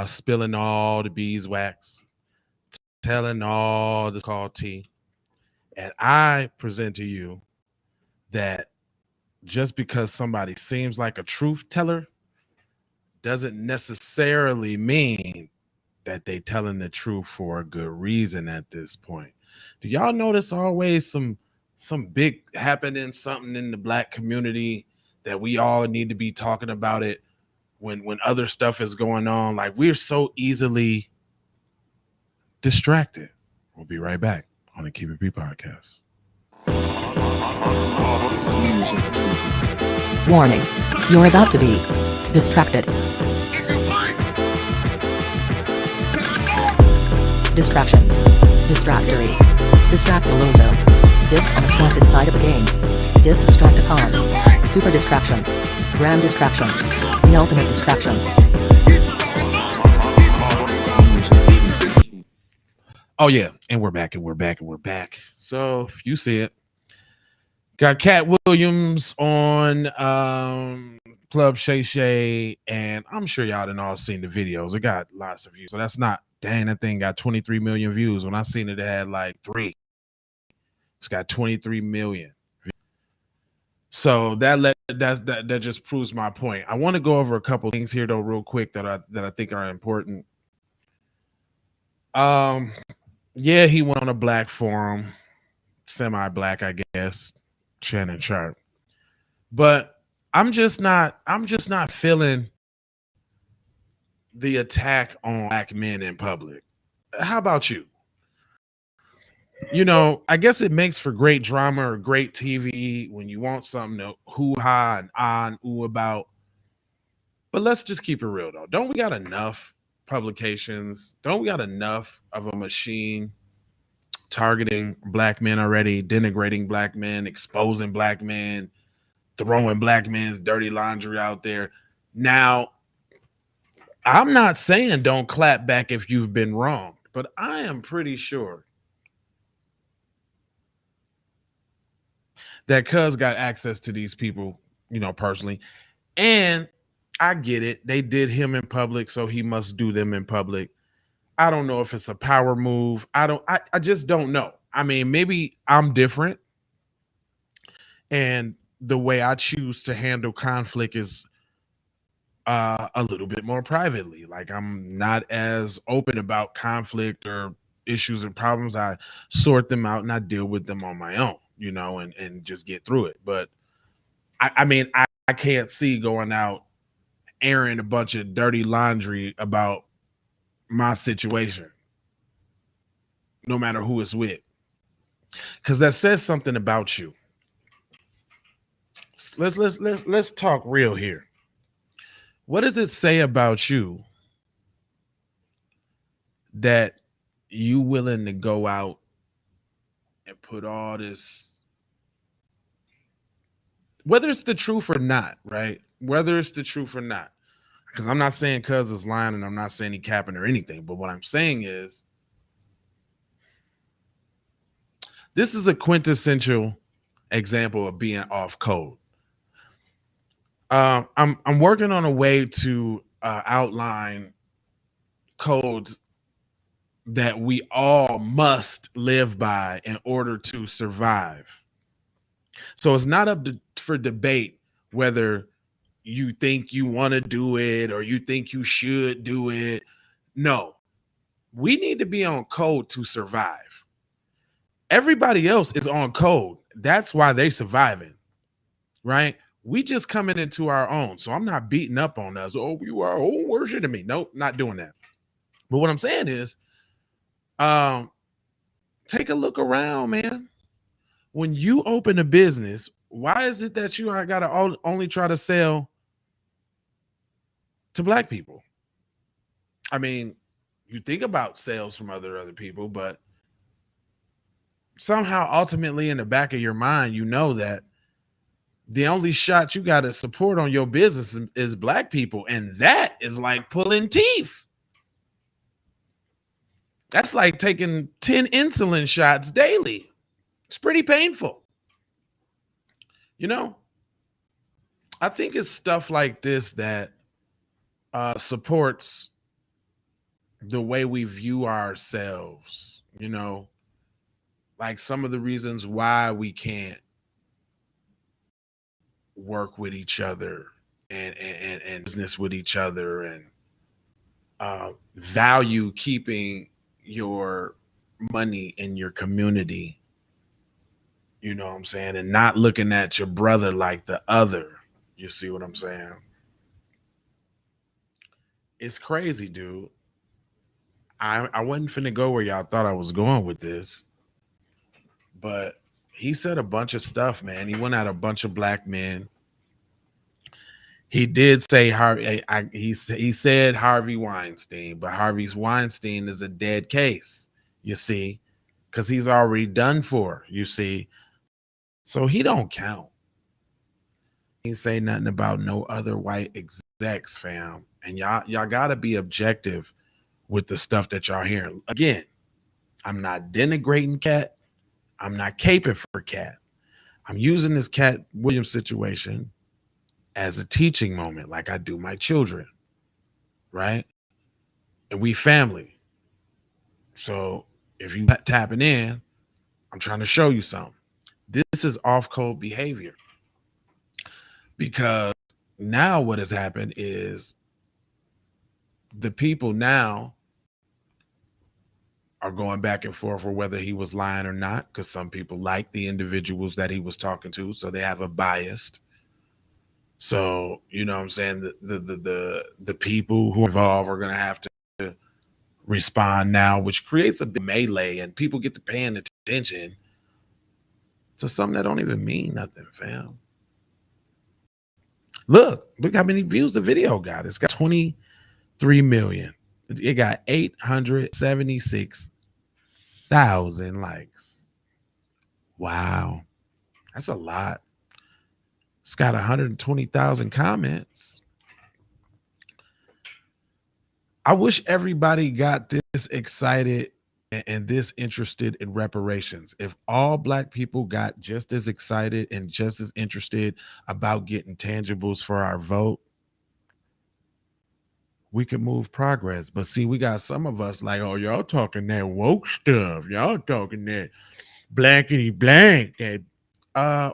spilling all the beeswax, telling all the call tea. And I present to you that just because somebody seems like a truth teller doesn't necessarily mean that they telling the truth for a good reason at this point. Do y'all notice always some big happening something in the black community that we all need to be talking about it when other stuff is going on? Like we're so easily distracted. We'll be right back on the Keep It P podcast. Warning. You're about to be distracted. Distractions. Distractories. Distractalozo. Dis on a distracted side of the game. Distract upon. Super distraction. Grand distraction. The ultimate distraction. Oh yeah, and we're back and we're back and we're back. So you see it. Got Katt Williams on Club Shay Shay, and I'm sure y'all done all seen the videos. It got lots of views. So that's not, dang, that thing got 23 million views. When I seen it, it had like 3. It's got 23 million. So that just proves my point. I want to go over a couple things here though, real quick that I think are important. Yeah, he went on a black forum, semi-black, I guess, Shannon Sharpe. But I'm just not feeling the attack on black men in public. How about you? You know, I guess it makes for great drama or great TV when you want something to hoo-ha and ah and ooh about. But let's just keep it real though. Don't we got enough publications? Don't we got enough of a machine targeting black men already, denigrating black men, exposing black men, throwing black men's dirty laundry out there? Now, I'm not saying don't clap back if you've been wronged, but I am pretty sure that Cuz got access to these people, you know, personally. And I get it. They did him in public, so he must do them in public. I don't know if it's a power move. I just don't know. I mean, maybe I'm different. And the way I choose to handle conflict is a little bit more privately. Like I'm not as open about conflict or issues and problems. I sort them out and I deal with them on my own, you know, and just get through it. But I mean, I can't see going out airing a bunch of dirty laundry about my situation, no matter who it's with, because that says something about you. Let's talk real here. What does it say about you that you willing to go out and put all this, whether it's the truth or not, right? Whether it's the truth or not, because I'm not saying Cuz is lying and I'm not saying he capping or anything, but what I'm saying is this is a quintessential example of being off code. I'm working on a way to outline codes that we all must live by in order to survive. So it's not for debate whether you think you want to do it or you think you should do it. No, we need to be on code to survive. Everybody else is on code. That's why they surviving, right? We just coming into our own. So I'm not beating up on us. Oh, you are worshiping me. Nope, not doing that. But what I'm saying is, take a look around, man. When you open a business, why is it that you are gotta only try to sell to black people? I mean, you think about sales from other people, but somehow ultimately in the back of your mind, you know that the only shot you got to support on your business is black people. And that is like pulling teeth. That's like taking 10 insulin shots daily. It's pretty painful. You know, I think it's stuff like this that supports the way we view ourselves, like some of the reasons why we can't work with each other and business with each other and value keeping your money in your community, you know what I'm saying, and not looking at your brother like the other. You see what I'm saying? It's crazy, dude. I wasn't finna go where y'all thought I was going with this, but he said a bunch of stuff, man. He went at a bunch of black men. He did say Harvey. He said Harvey Weinstein, but Harvey Weinstein is a dead case. You see, because he's already done for. You see, so he don't count. He ain't say nothing about no other white execs, fam. And y'all gotta be objective with the stuff that y'all hearing. Again, I'm not denigrating Katt. I'm not caping for Katt. I'm using this Katt Williams situation as a teaching moment, like I do my children, right? And we family. So if you tapping in, I'm trying to show you something. This is off code behavior because now what has happened is the people now are going back and forth for whether he was lying or not, because some people like the individuals that he was talking to, so they have a bias. So you know what I'm saying, the people who are involved are going to have to respond now, which creates a big melee, and people get to paying attention to something that don't even mean nothing, fam. Look how many views the video got. It's got 23 million. It got 876,000 likes. Wow. That's a lot. It's got 120,000 comments. I wish everybody got this excited and this interested in reparations. If all black people got just as excited and just as interested about getting tangibles for our vote, we could move progress. But see, we got some of us like, oh, y'all talking that woke stuff. Y'all talking that blankety blank. That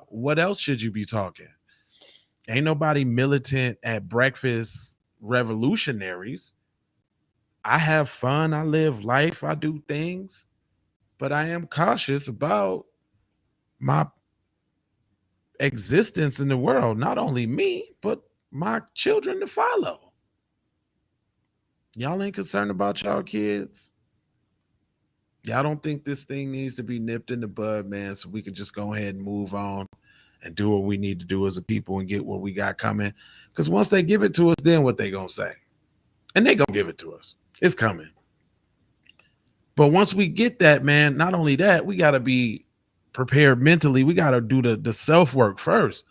what else should you be talking? Ain't nobody militant at breakfast revolutionaries. I have fun. I live life. I do things, but I am cautious about my existence in the world. Not only me, but my children to follow. Y'all ain't concerned about y'all kids. Y'all don't think this thing needs to be nipped in the bud, man, so we can just go ahead and move on and do what we need to do as a people and get what we got coming. Because once they give it to us, then what they gonna say? And they gonna give it to us. It's coming. But once we get that, man, not only that, we got to be prepared mentally. We got to do the self work first.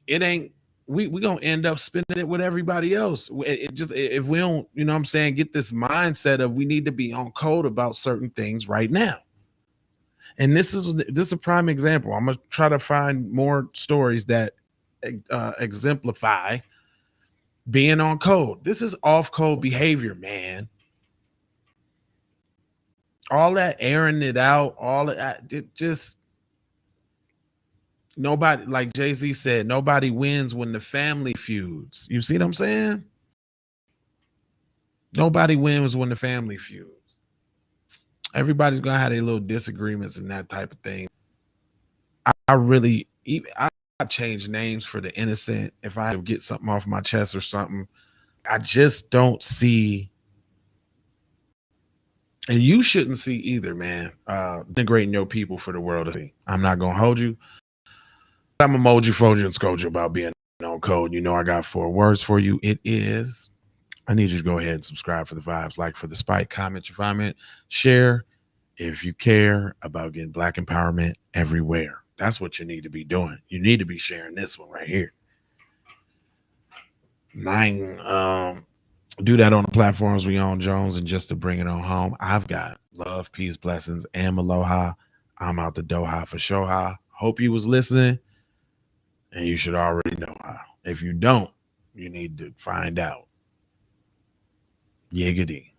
It ain't we gonna end up spending it with everybody else. It just, if we don't, you know what I'm saying, get this mindset of we need to be on code about certain things right now. And this is a prime example. I'm gonna try to find more stories that exemplify being on code. This is off code behavior, man. All that airing it out, all of that, it just, nobody, like Jay-Z said, nobody wins when the family feuds. You see what I'm saying? Nobody wins when the family feuds. Everybody's gonna have their little disagreements and that type of thing. I change names for the innocent if I had to get something off my chest or something. I just don't see, and you shouldn't see either, man, denigrating your people for the world to see. I'm not gonna hold you. I'm emoji, fold you, and scold you about being on code. You know I got 4 words for you. It is, I need you to go ahead and subscribe for the vibes, like for the spike, comment your comment, share if you care about getting black empowerment everywhere. That's what you need to be doing. You need to be sharing this one right here. Do that on the platforms we own, Jones. And just to bring it on home, I've got love, peace, blessings, and aloha. I'm out the Doha for Shoha. Hope you was listening, and you should already know how. If you don't, you need to find out. Yiggity.